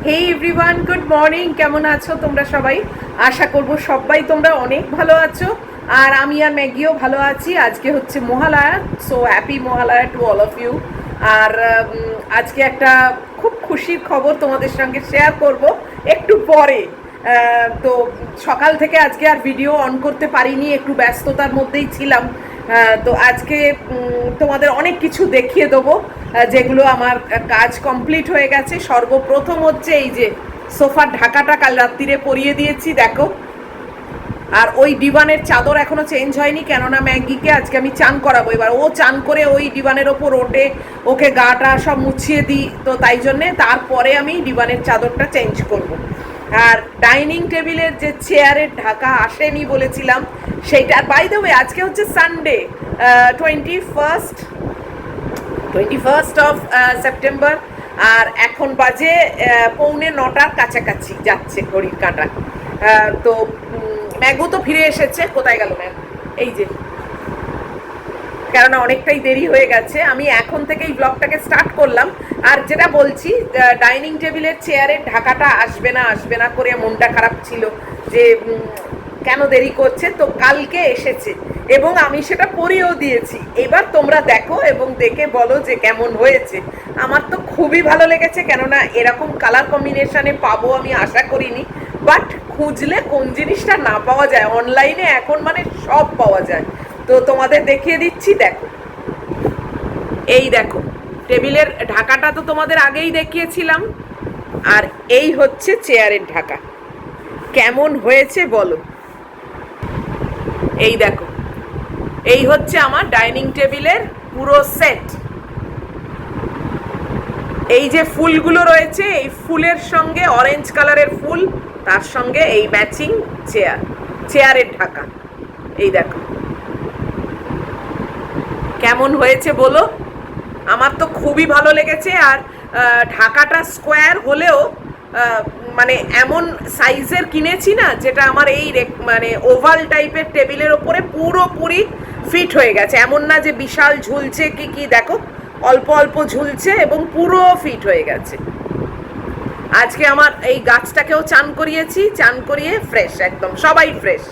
হেই everyone, good morning. কেমন আছো তোমরা সবাই? আশা করব সবাই তোমরা অনেক ভালো আছো, আর আমি আর ম্যাগিও ভালো আছি। আজকে হচ্ছে Mahalaya, so happy Mahalaya to all of you. আর আজকে একটা খুব খুশির খবর তোমাদের সঙ্গে শেয়ার করব একটু পরে। তো সকাল থেকে আজকে আর ভিডিও অন করতে পারিনি, একটু ব্যস্ততার মধ্যেই ছিলাম। তো আজকে তোমাদের অনেক কিছু দেখিয়ে দেবো, যেগুলো আমার কাজ কমপ্লিট হয়ে গেছে। সর্বপ্রথম হচ্ছে এই যে সোফার ঢাকাটা কাল রাত্রিরে পরিয়ে দিয়েছি, দেখো। আর ওই ডিভানের চাদর এখনো চেঞ্জ হয়নি, কেননা ম্যাগিকে আজকে আমি চান করাবো। এবার ও চান করে ওই ডিভানের ওপর ওঠে, ওকে গাটা সব মুছিয়ে দিই, তো তাই জন্যে তারপরে আমি ডিভানের চাদরটা চেঞ্জ করব। আর ডাইনিং টেবিলের যে চেয়ারের ঢাকা আসেনি বলেছিলাম, সেইটা বাই দ্য ওয়ে আজকে হচ্ছে সানডে, 21st অফ সেপ্টেম্বর। আর এখন বাজে 8:45 কাছাকাছি যাচ্ছে ঘড়ির কাঁটা। তো ম্যাগু তো ফিরে এসেছে। কোথায় গেল ম্যাগ? এই যে, কেননা অনেকটাই দেরি হয়ে গেছে, আমি এখন থেকেই ব্লগটাকে স্টার্ট করলাম। আর যেটা বলছি, ডাইনিং টেবিলের চেয়ারের ঢাকাটা আসবে না করে মনটা খারাপ ছিল যে কেন দেরি করছে। তো কালকে এসেছে এবং আমি সেটা পরিয়েও দিয়েছি। এবার তোমরা দেখো এবং দেখে বলো যে কেমন হয়েছে। আমার তো খুবই ভালো লেগেছে, কেননা এরকম কালার কম্বিনেশনে পাবো আমি আশা করিনি। বাট খুঁজলে কোন জিনিসটা না পাওয়া যায়, অনলাইনে এখন মানে সব পাওয়া যায়। তো তোমাদের দেখিয়ে দিচ্ছি, দেখো। এই দেখো, টেবিলের ঢাকাটা তো তোমাদের আগেই দেখিয়েছিলাম, আর এই হচ্ছে চেয়ারের ঢাকা। কেমন হয়েছে বলো? এই দেখো, এই হচ্ছে আমার ডাইনিং টেবিলের পুরো সেট। এই যে ফুলগুলো রয়েছে, এই ফুলের সঙ্গে অরেঞ্জ কালারের ফুল, তার সঙ্গে এই ম্যাচিং চেয়ারের ঢাকা। এই দেখো কেমন হয়েছে বলো? আমার তো খুবই ভালো লেগেছে। আর ঢাকাটা স্কোয়ার হলেও মানে এমন সাইজের কিনেছি না, যেটা আমার এই মানে ওভাল টাইপের টেবিলের ওপরে পুরোপুরি ফিট হয়ে গেছে। এমন না যে বিশাল ঝুলছে কি, দেখো অল্প অল্প ঝুলছে এবং পুরো ফিট হয়ে গেছে। আজকে আমার এই গাছটাকেও চান করিয়েছি, চান করিয়ে ফ্রেশ, একদম সবাই ফ্রেশ।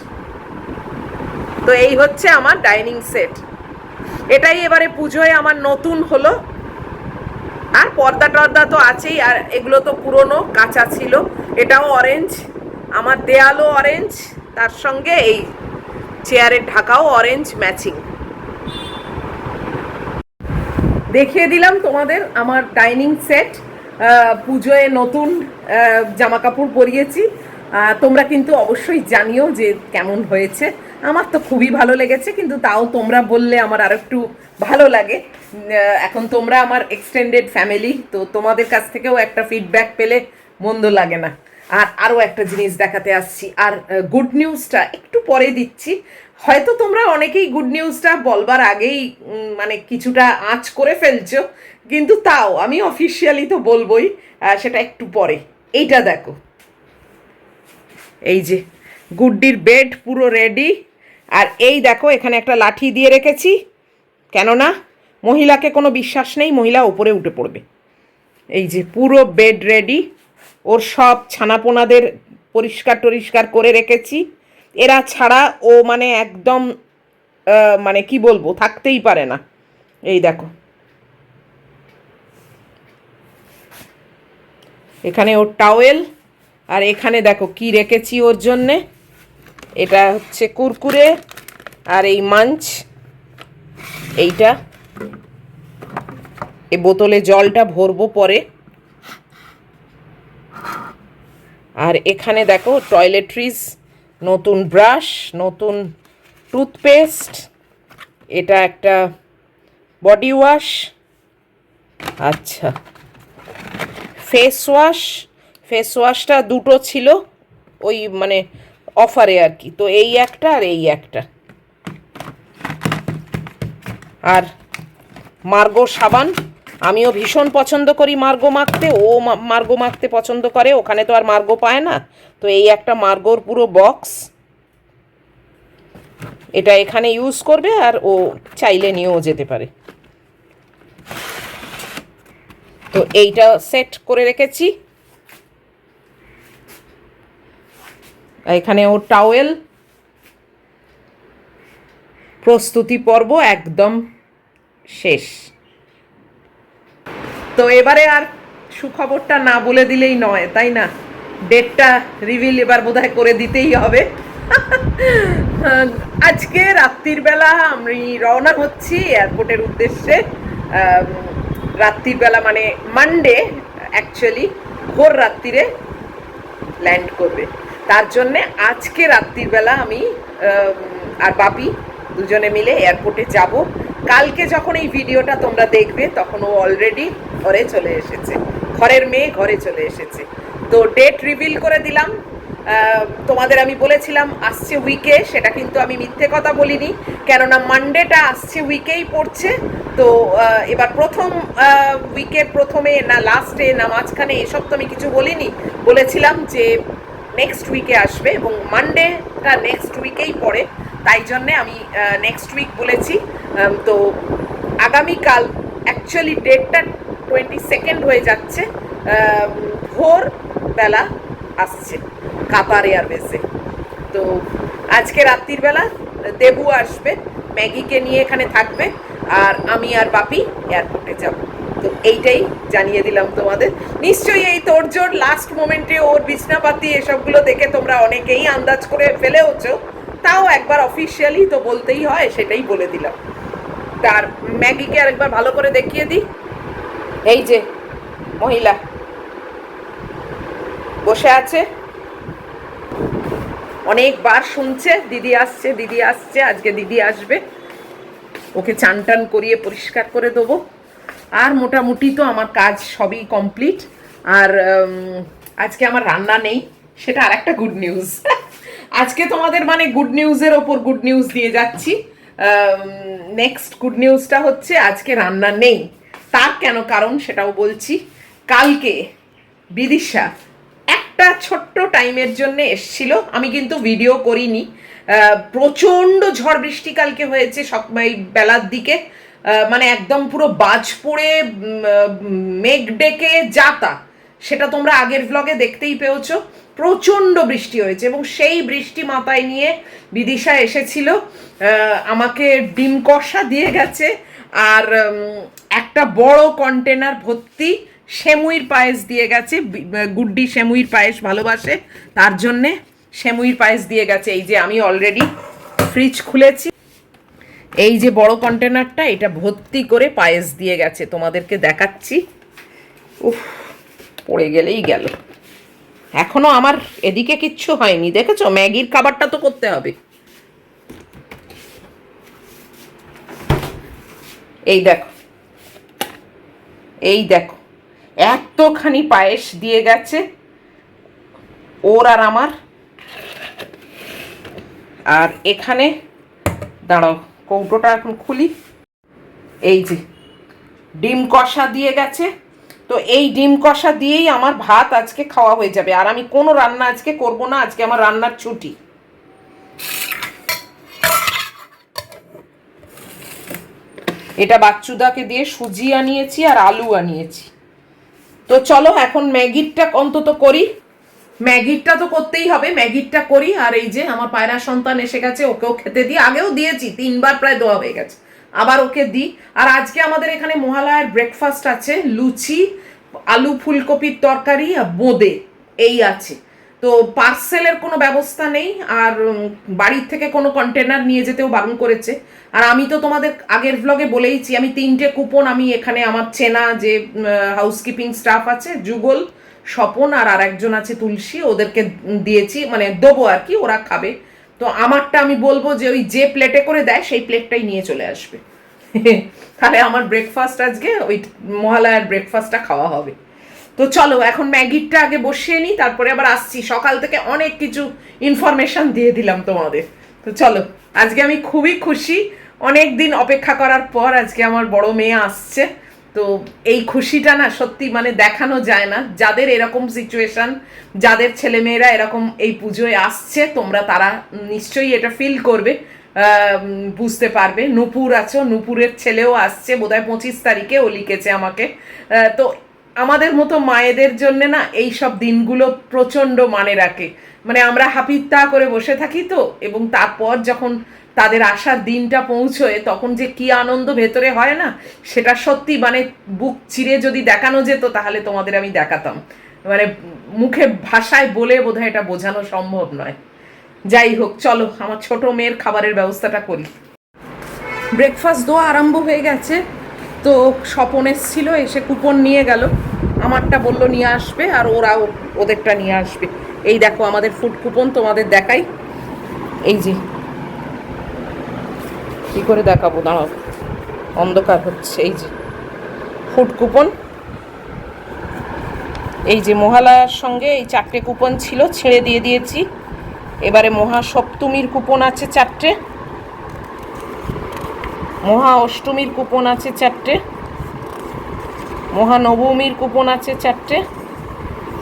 তো এই হচ্ছে আমার ডাইনিং সেট। এটাই এবারে পুজোয় আমার নতুন হলো। আর পর্দা টর্দা তো আছেই, আর এগুলো তো পুরনো কাঁচা ছিল। এটাও অরেঞ্জ, আমার দেয়ালও অরেঞ্জ, তার সঙ্গে এই চেয়ারের ঢাকাও অরেঞ্জ ম্যাচিং। দেখিয়ে দিলাম তোমাদের আমার ডাইনিং সেট। পুজোয় নতুন জামা কাপড় পরিয়েছি। তোমরা কিন্তু অবশ্যই জানিও যে কেমন হয়েছে। আমার তো খুবই ভালো লেগেছে, কিন্তু তাও তোমরা বললে আমার আর একটু ভালো লাগে। এখন তোমরা আমার এক্সটেন্ডেড ফ্যামিলি, তো তোমাদের কাছ থেকেও একটা ফিডব্যাক পেলে মন্দ লাগে না। আর আরও একটা জিনিস দেখাতে আসছি, আর গুড নিউজটা একটু পরে দিচ্ছি। হয়তো তোমরা অনেকেই গুড নিউজটা বলবার আগেই মানে কিছুটা আঁচ করে ফেলছো, কিন্তু তাও আমি অফিসিয়ালি তো বলবোই, সেটা একটু পরে। এইটা দেখো, এই যে গুড্ডির বেড পুরো রেডি। আর এই দেখো, এখানে একটা লাঠি দিয়ে রেখেছি, কেননা মহিলাকে কোনো বিশ্বাস নেই, মহিলা ওপরে উঠে পড়বে। এই যে পুরো বেড রেডি, ওর সব ছানাপোনাদের পরিষ্কার করে রেখেছি। এরা ছাড়া ও মানে একদম মানে কি বলবো, থাকতেই পারে না। এই দেখো, এখানে ওর টাওয়েল, আর এখানে দেখো কি রেখেছি ওর জন্যে। এটা হচ্ছে কুরকুরে, আর এই মাঞ্চ, এইটা এই বোতলে জলটা ভরবো পরে। আর এখানে দেখো টয়লেট্রিজ, নতুন ব্রাশ, নতুন টুথপেস্ট, এটা একটা বডি ওয়াশ, আচ্ছা ফেস ওয়াশটা দুটো ছিল ওই মানে অফারে আর কি, তো এই একটা আর এই একটা। আর মার্গো সাবান, আমিও ভীষণ পছন্দ করি মার্গো মাখতে, ও মার্গো মাখতে পছন্দ করে, ওখানে তো আর মার্গো পায় না। তো এই একটা মার্গোর পুরো বক্স, এটা এখানে ইউজ করবে, আর ও চাইলে নিয়েও যেতে পারে। তো এইটা সেট করে রেখেছি। এখানে ওর টাওয়েল, প্রস্তুতি পর্ব একদম শেষ। তো এবারে আর সুখবরটা না বলে দিলেই নয়, তাই না? ডেটটা রিভিল এবার বোধহয় করে দিতেই হবে। আজকে রাত্রির বেলা আমি রওনা হচ্ছি এয়ারপোর্টের উদ্দেশ্যে। রাত্রির বেলা মানে মানডে, অ্যাকচুয়ালি ভোর রাত্রিরে ল্যান্ড করবে। তার জন্যে আজকে রাত্রির বেলা আমি আর বাপি দুজনে মিলে এয়ারপোর্টে যাব। কালকে যখন এই ভিডিওটা তোমরা দেখবে তখন ও অলরেডি ঘরে চলে এসেছে, ঘরের মেয়ে ঘরে চলে এসেছে। তো ডেট রিভিল করে দিলাম। তোমাদের আমি বলেছিলাম আসছে উইকে, সেটা কিন্তু আমি মিথ্যে কথা বলিনি, কেননা মানডেটা আসছে উইকেই পড়ছে। তো এবার প্রথম উইকের প্রথমে না লাস্টে না মাঝখানে এসব তো আমি কিছু বলিনি, বলেছিলাম যে নেক্সট উইকে আসবে এবং মানডেটা নেক্সট উইকেই পড়ে, তাই জন্যে আমি নেক্সট উইক বলেছি। তো আগামীকাল অ্যাকচুয়ালি ডেটটা 22 হয়ে যাচ্ছে, ভোর বেলা আসছে কাতার এয়ারওয়েজে। তো আজকে রাত্রির বেলা দেবু আসবে, ম্যাগিকে নিয়ে এখানে থাকবে, আর আমি আর বাপি এয়ারপোর্টে যাব। তো এইটাই জানিয়ে দিলাম তোমাদের। নিশ্চয়ই এই তোড়জোড় লাস্ট মোমেন্টে ওর বিছনাপাতি এসবগুলো দেখে তোমরা অনেকেই আন্দাজ করে ফেলেওছো, তাও একবার অফিসিয়ালি তো বলতেই হয়, সেটাই বলে দিলাম। তার ম্যাগিকে আরেকবার ভালো করে দেখিয়ে দিই। এই যে মহিলা বসে আছে, অনেকবার শুনছে দিদি আসছে দিদি আসছে, আজকে দিদি আসবে। ওকে চান টান করিয়ে পরিষ্কার করে দেবো। আর মোটামুটি তো আমার কাজ সবই কমপ্লিট। আর আজকে আমার রান্না নেই, সেটা আর একটা গুড নিউজ। আজকে তোমাদের মানে গুড নিউজের ওপর গুড নিউজ দিয়ে যাচ্ছি। নেক্সট গুড নিউজটা হচ্ছে আজকে রান্না নেই। তার কেন কারণ সেটাও বলছি। কালকে বিদিশা একটা ছোট্ট টাইমের জন্য এসছিল, আমি কিন্তু ভিডিও করিনি। প্রচণ্ড ঝড় বৃষ্টি কালকে হয়েছে সকাল বেলার দিকে, মানে একদম পুরো বাজ পড়ে মেঘ ডেকে যাতা, সেটা তোমরা আগের ভ্লগে দেখতেই পেয়েছো। প্রচণ্ড বৃষ্টি হয়েছে এবং সেই বৃষ্টি মাথায় নিয়ে বিদিশা এসেছিল, আমাকে ডিম কষা দিয়ে গেছে, আর একটা বড় কন্টেনার ভর্তি সেমুইর পায়েস দিয়ে গেছে। গুড্ডি সেমুইর পায়েস ভালোবাসে, তার জন্যে সেমুইর পায়েস দিয়ে গেছে। এই যে আমি অলরেডি ফ্রিজ খুলেছি, এই যে বড় কন্টেনারটা, এটা ভর্তি করে পায়েস দিয়ে গেছে, তোমাদেরকে দেখাচ্ছি। উফ, পড়ে গেলেই গেল। এখনো আমার এদিকে কিচ্ছু হয়নি, দেখেছো? ম্যাগির খাবারটা তো করতে হবে। এই দেখো, এই দেখো, এতখানি পায়েস দিয়ে গেছে ওর আর আমার। আর এখানে দাঁড়াও, কৌটোটা এখন খুলি। এই যে ডিম কষা দিয়ে গেছে। তো এই ডিম কষা দিয়েই আমার ভাত আজকে খাওয়া হয়ে যাবে, আর আমি কোনো রান্না আজকে করব না, আজকে আমার রান্নার ছুটি। এটা বাচ্চুদাকে দিয়ে সুজি আনিয়েছি আর আলু আনিয়েছি। তো চলো এখন ম্যাগিটা অন্তত করি, ম্যাগিটা তো করতেই হবে, ম্যাগিটা করি। আর এই যে আমার পায়রা সন্তান এসে গেছে, ওকেও খেতে দিই, আগেও দিয়েছি, 3বার প্রায় দেওয়া হয়ে গেছে, আবার ওকে দিই। আর আজকে আমাদের এখানে মহালয়ার ব্রেকফাস্ট আছে, লুচি, আলু ফুলকপির তরকারি আর বোঁদে, এই আছে। তো পার্সেলের কোনো ব্যবস্থা নেই, আর বাড়ির থেকে কোনো কন্টেনার নিয়ে যেতেও বারণ করেছে। আর আমি তো তোমাদের আগের ভ্লগে বলেইছি, আমি 3টে কুপন আমি এখানে আমার চেনা যে হাউসকিপিং স্টাফ আছে, যুগল, স্বপন আর আরেকজন আছে তুলসী, ওদেরকে দিয়েছি, মানে দেবো আর কি, ওরা খাবে। তো আমারটা আমি বলবো যে ওই যে প্লেটে করে দেয় সেই প্লেটটাই নিয়ে চলে আসবে। তাহলে আমার ব্রেকফাস্ট আজকে ওই মহালয়ার ব্রেকফাস্টটা খাওয়া হবে। তো চলো এখন ম্যাগিটা আগে বসিয়ে নিই, তারপরে আবার আসছি। সকাল থেকে অনেক কিছু ইনফরমেশন দিয়ে দিলাম তোমাদের। তো চলো, আজকে আমি খুবই খুশি, অনেক দিন অপেক্ষা করার পর আজকে আমার বড় মেয়ে আসছে। তো এই খুশিটা না সত্যি মানে দেখানো যায় না। যাদের এরকম সিচুয়েশন, যাদের ছেলেমেয়েরা এরকম এই পুজোয় আসছে, তোমরা তারা নিশ্চয়ই এটা ফিল করবে, বুঝতে পারবে। নূপুর আছো, নূপুরের ছেলেও আসছে বোধহয় 25 তারিখে, ও লিখেছে আমাকে। তো আমাদের মতো মায়েদের জন্য না এই সব দিনগুলো প্রচণ্ড মানে রাখে। মানে আমরা হাপিত্তা করে বসে থাকি তো, এবং তারপর যখন তাদের আসার দিনটা পৌঁছয় তখন যে কি আনন্দ ভেতরে হয় না, সেটা সত্যি মানে বুক চিরে যদি দেখানো যেত তাহলে তোমাদের আমি দেখাতাম। মানে মুখে ভাষায় বলে বোধহয় এটা বোঝানো সম্ভব নয়। যাই হোক, চলো আমার ছোট মেয়ের খাবারের ব্যবস্থাটা করি। ব্রেকফাস্ট দেওয়া আরম্ভ হয়ে গেছে। তো স্বপন এসেছিল, এসে কুপন নিয়ে গেল। আমারটা বললো নিয়ে আসবে, আর ওরাও ওদেরটা নিয়ে আসবে। এই দেখো আমাদের ফুড কুপন, তোমাদের দেখাই। এই যে কী করে দেখাবো, দাঁড়াও, অন্ধকার হচ্ছে। এই যে ফুড কুপন, এই যে মহালয়ার সঙ্গে এই 4টে কুপন ছিল, ছেড়ে দিয়ে দিয়েছি। এবারে মহাসপ্তমীর কুপন আছে 4টে, মহা অষ্টমীর কুপন আছে 4টে, মহানবমীর কুপন আছে 4টে,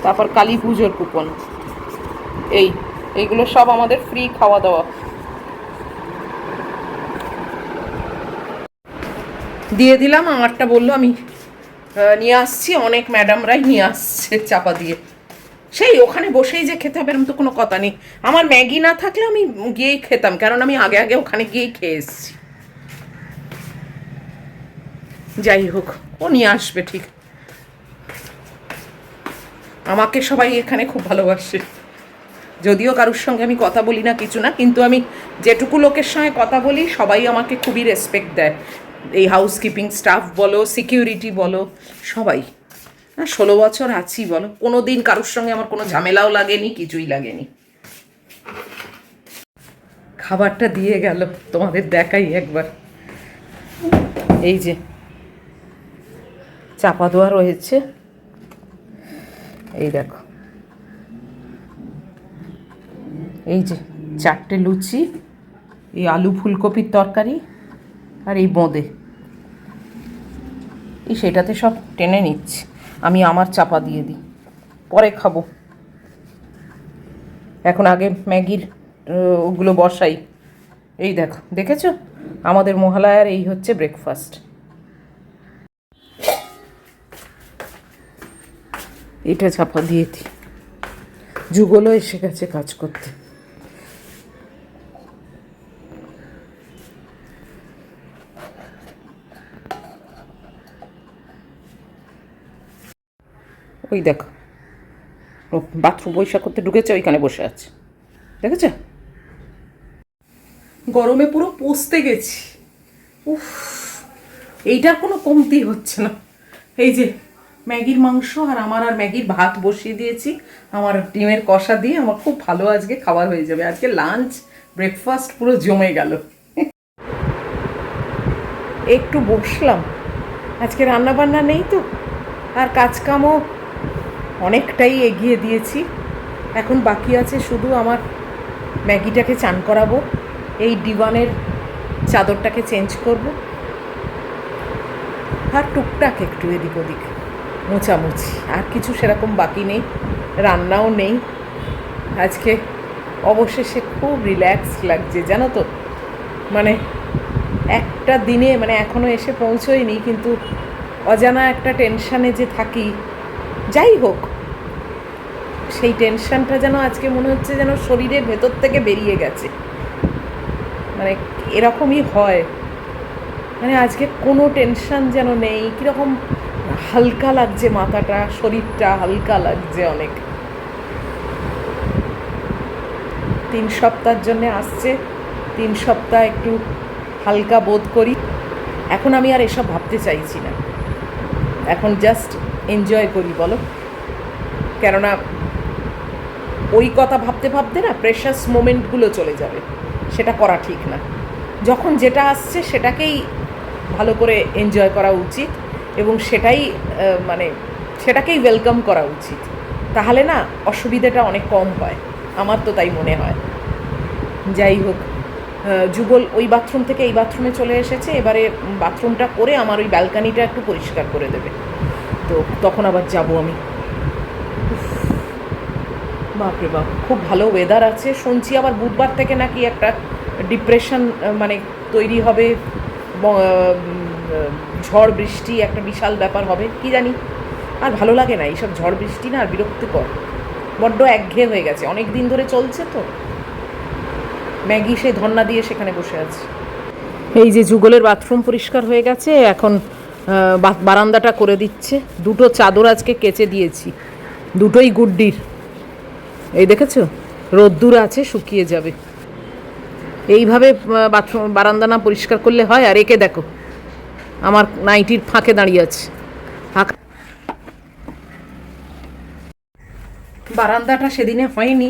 তারপর কালী পুজোর কুপন। এইগুলো সব আমাদের ফ্রি খাওয়া দাওয়া। দিয়ে দিলাম, আমারটা বললো আমি নিয়ে আসছি, অনেক ম্যাডামরাই নিয়ে আসছে চাপা দিয়ে। সেই ওখানে বসেই যে খেতে হবে এরকম তো কোনো কথা নেই। আমার ম্যাগি না থাকলে আমি গিয়েই খেতাম, কারণ আমি আগে আগে ওখানে গিয়েই খেয়ে এসেছি। যাই হোক, ও নিয়ে আসবে ঠিক। আমাকে সবাই এখানে খুব ভালোবাসে, যদিও কারোর সঙ্গে আমি কথা বলি না, কিছু না, কিন্তু আমি যেটুকু লোকের সঙ্গে কথা বলি সবাই আমাকে খুবই রেসপেক্ট দেয়। এই হাউসকিপিং স্টাফ বলো, সিকিউরিটি বলো, সবাই। 16 বছর আছি বলো, কোনো দিন কারোর সঙ্গে আমার কোনো ঝামেলাও লাগেনি, কিছুই লাগেনি। খাবারটা দিয়ে গেল, তোমাদের দেখাই একবার। এই যে চাপা দেওয়া রয়েছে, এই দেখো, এই যে 4টে লুচি, এই আলু ফুলকপির তরকারি, আর এই বোঁদে। এই সেটাতে সব টেনে নিচ্ছি, আমি আমার চাপা দিয়ে দিই, পরে খাবো। এখন আগে ম্যাগির ওগুলো বসাই। এই দেখো, দেখেছো আমাদের মহালয়ার এই হচ্ছে ব্রেকফাস্ট। এটা চাপা দিয়ে দিই, যুগলও এসে গেছে কাজ করতে। ওই দেখো, ও বাথরুম পরিষ্কার করতে ঢুকেছে, ওইখানে বসে আছে, দেখেছো? গরমে পুরো পচতে গেছি। উফ, এইটার কোনো কমতি হচ্ছে না। এই যে ম্যাগির মাংস আর ম্যাগির ভাত বসিয়ে দিয়েছি, আমার ডিমের কষা দিয়ে আমার খুব ভালো আজকে খাবার হয়ে যাবে। আজকে লাঞ্চ ব্রেকফাস্ট পুরো জমে গেল। একটু বসলাম, আজকে রান্না বান্না নেই তো, আর কাজকামও অনেকটাই এগিয়ে দিয়েছি। এখন বাকি আছে শুধু আমার ম্যাগিটাকে চান করাবো, এই ডিভানের চাদরটাকে চেঞ্জ করব, আর টুকটাক একটু এদিক ওদিক মোছামুছি, আর কিছু সেরকম বাকি নেই, রান্নাও নেই। আজকে অবশেষে খুব রিল্যাক্স লাগছে, জানো তো। মানে একটা দিনে, মানে এখনও এসে পৌঁছোয়নি, কিন্তু অজানা একটা টেনশানে যে থাকি, যাই হোক, সেই টেনশানটা যেন আজকে মনে হচ্ছে যেন শরীরের ভেতর থেকে বেরিয়ে গেছে। মানে এরকমই হয়, মানে আজকে কোনো টেনশান যেন নেই, কীরকম হালকা লাগছে, মাথাটা, শরীরটা হালকা লাগছে অনেক। 3 সপ্তাহের জন্যে আসছে, 3 সপ্তাহ একটু হালকা বোধ করি। এখন আমি আর এসব ভাবতে চাইছি না, এখন জাস্ট এনজয় করি, বলো। কেননা ওই কথা ভাবতে ভাবতে না প্রেশাস মোমেন্টগুলো চলে যাবে, সেটা করা ঠিক না। যখন যেটা আসছে সেটাকেই ভালো করে এনজয় করা উচিত, এবং সেটাকেই ওয়েলকাম করা উচিত। তাহলে না অসুবিধাটা অনেক কম হয়, আমার তো তাই মনে হয়। যাই হোক, যুগল ওই বাথরুম থেকে এই বাথরুমে চলে এসেছে, এবারে বাথরুমটা করে আমার ওই ব্যালকানিটা একটু পরিষ্কার করে দেবে, তো তখন আবার যাব আমি। বাপরে বাপ, খুব ভালো ওয়েদার আছে শুনছি, আবার বুধবার থেকে নাকি একটা ডিপ্রেশন মানে তৈরি হবে, ঝড় বৃষ্টি একটা বিশাল ব্যাপার হবে, কি জানি। আর ভালো লাগে না এইসব ঝড় বৃষ্টি না, আর বিরক্তিকর, বড্ড একঘেয়ে হয়ে গেছে, অনেক দিন ধরে চলছে তো। ম্যাগি সেই ধন্না দিয়ে সেখানে বসে আছে। এই যে যুগলের বাথরুম পরিষ্কার হয়ে গেছে, এখন বারান্দাটা করে দিচ্ছে। দুটো চাদর আজকে কেচে দিয়েছি, দুটোই গুড্ডির। এই দেখেছো, রোদ্দুর আছে, শুকিয়ে যাবে। এইভাবে বাথরুম বারান্দা না পরিষ্কার করলে হয়? আর একে দেখো, আমার নাইটির ফাঁকে দাঁড়িয়ে আছে। বারান্দাটা সেদিনে হয়নি,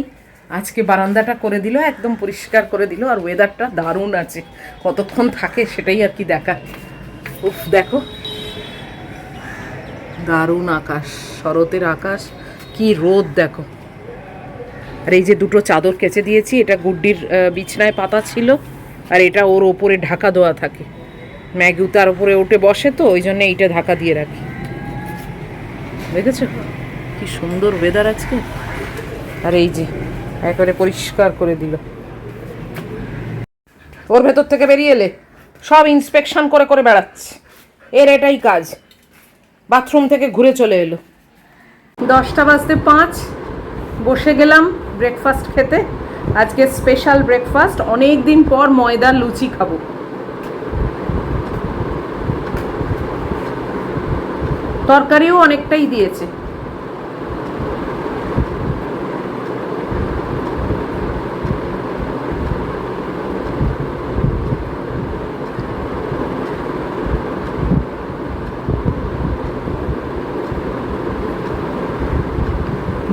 আজকে বারান্দাটা করে দিল, একদম পরিষ্কার করে দিল। আর ওয়েদারটা দারুণ আছে, কতক্ষণ থাকে সেটাই আর কি দেখা। উফ, দেখো দারুণ আকাশ, শরতের আকাশ, কি রোদ দেখো। আর এই যে দুটো চাদর কেচে দিয়েছি, এটা গুড্ডির বিছনায় পাতা ছিল, আর এটা ওর ওপরে ঢাকা দেওয়া থাকে। ম্যাগু তার উপরে উঠে বসে, তো ওই জন্য এইটা ঢাকা দিয়ে রাখি। দেখেছো কি সুন্দর ওয়েদার আজকে। আর এই যে একেবারে পরিষ্কার করে দিল। ওর ভেতর থেকে বেরিয়ে এলে সব ইন্সপেকশন করে করে বেড়াচ্ছে, এর এটাই কাজ। বাথরুম থেকে ঘুরে চলে এলো। 10:05 বসে গেলাম ব্রেকফাস্ট খেতে। আজকে স্পেশাল ব্রেকফাস্ট, অনেক দিন পর ময়দার লুচি খাবো। তরকারিও অনেকটাই দিয়েছে।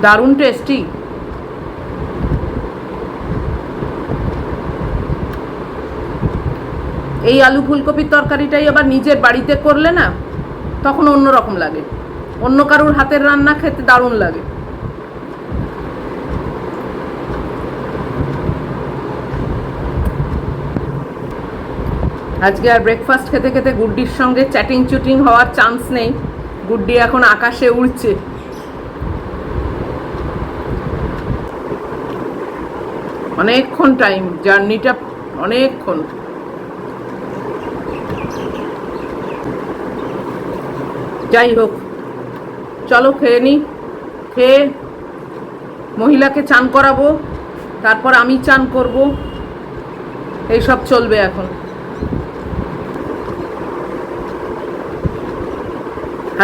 দারুণ টেস্টি। এই আলু ফুলকপির তরকারিটাই আবার নিজের বাড়িতে করলে না, তখন অন্য রকম লাগে। অন্য কারুর হাতের রান্না খেতে দারুণ লাগে। আজকে আর ব্রেকফাস্ট খেতে খেতে গুড্ডির সঙ্গে চ্যাটিং চুটিং হওয়ার চান্স নেই। গুড্ডি এখন আকাশে উড়ছে। অনেকক্ষণ টাইম, জার্নিটা অনেকক্ষণ। যাই হোক, চলো খেয়ে নিই। খেয়ে মহিলাকে চান করাবো, তারপর আমি চান করব, এইসব চলবে এখন।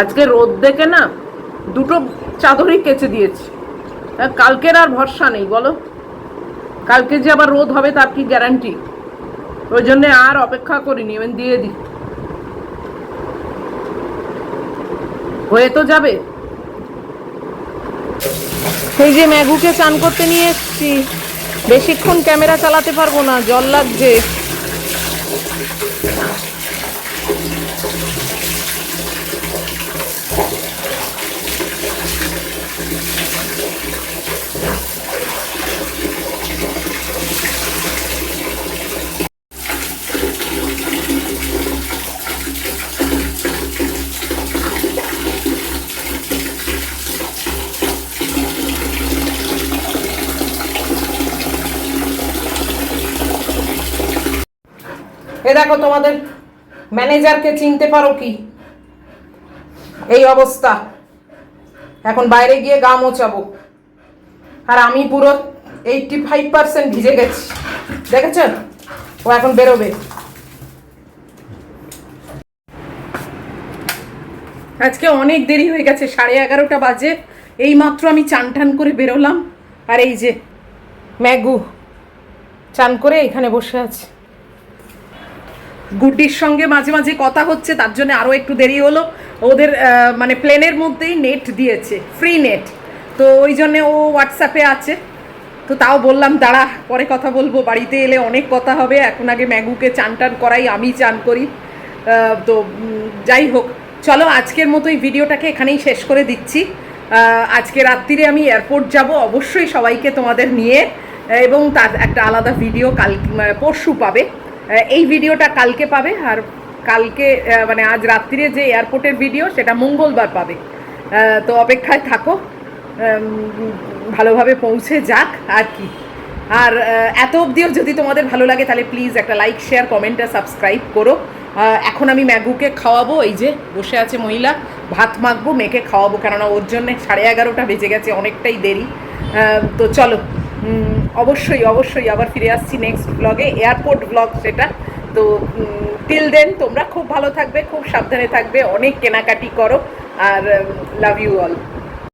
আজকে রোদ দেখে না দুটো চাদরই কেচে দিয়েছি। কালকের আর ভরসা নেই বলো, কালকে যে আবার রোদ হবে তার কি গ্যারান্টি? ওই জন্যে আর অপেক্ষা করিনি, এমন দিয়ে দিই, হয়ে তো যাবে। এই যে ম্যাগুকে চান করতে নিয়ে এসছি, বেশিক্ষণ ক্যামেরা চালাতে পারবো না, জল লাগছে। এ দেখো, তোমাদের ম্যানেজারকে চিনতে পারো কি? এই অবস্থা, এখন বাইরে গিয়ে গা মোচাবো, আর আমি পুরো 85% ভিজে গেছি। দেখেছ, ও এখন বেরোবে। আজকে অনেক দেরি হয়ে গেছে, 11:30 বাজে। এই মাত্র আমি চান টান করে বেরোলাম, আর এই যে ম্যাগু চান করে এখানে বসে আছে। গুড্ডির সঙ্গে মাঝে মাঝে কথা হচ্ছে, তার জন্য আরও একটু দেরি হলো। ওদের মানে প্লেনের মধ্যেই নেট দিয়েছে, ফ্রি নেট, তো ওই জন্যে ও হোয়াটসঅ্যাপে আছে। তো তাও বললাম দাঁড়া, পরে কথা বলবো, বাড়িতে এলে অনেক কথা হবে, এখন আগে ম্যাগুকে চান টান করাই, আমি চান করি। তো যাই হোক, চলো আজকের মতো এই ভিডিওটাকে এখানেই শেষ করে দিচ্ছি। আজকে রাত্রিরে আমি এয়ারপোর্ট যাব, অবশ্যই সবাইকে তোমাদের নিয়ে, এবং তার একটা আলাদা ভিডিও কাল পরশু পাবে। এই ভিডিওটা কালকে পাবে, আর কালকে মানে আজ রাত্রিরে যে এয়ারপোর্টের ভিডিও সেটা মঙ্গলবার পাবে। তো অপেক্ষায় থাকো, ভালোভাবে পৌঁছে যাক আর কি। আর এত অবধিও যদি তোমাদের ভালো লাগে তাহলে প্লিজ একটা লাইক, শেয়ার, কমেন্ট আর সাবস্ক্রাইব করো। এখন আমি ম্যাগুকে খাওয়াবো, এই যে বসে আছে মহিলা, ভাত মাখবো, মেখে খাওয়াবো, কেননা ওর জন্যে 11:30 বেজে গেছে, অনেকটাই দেরি। তো চলো, অবশ্যই অবশ্যই আবার ফিরে আসছি নেক্সট ব্লগে, এয়ারপোর্ট ব্লগ সেটা। তো টিল দেন তোমরা খুব ভালো থাকবে, খুব সাবধানে থাকবে, অনেক কেনাকাটি করো, আর লাভ ইউ অল।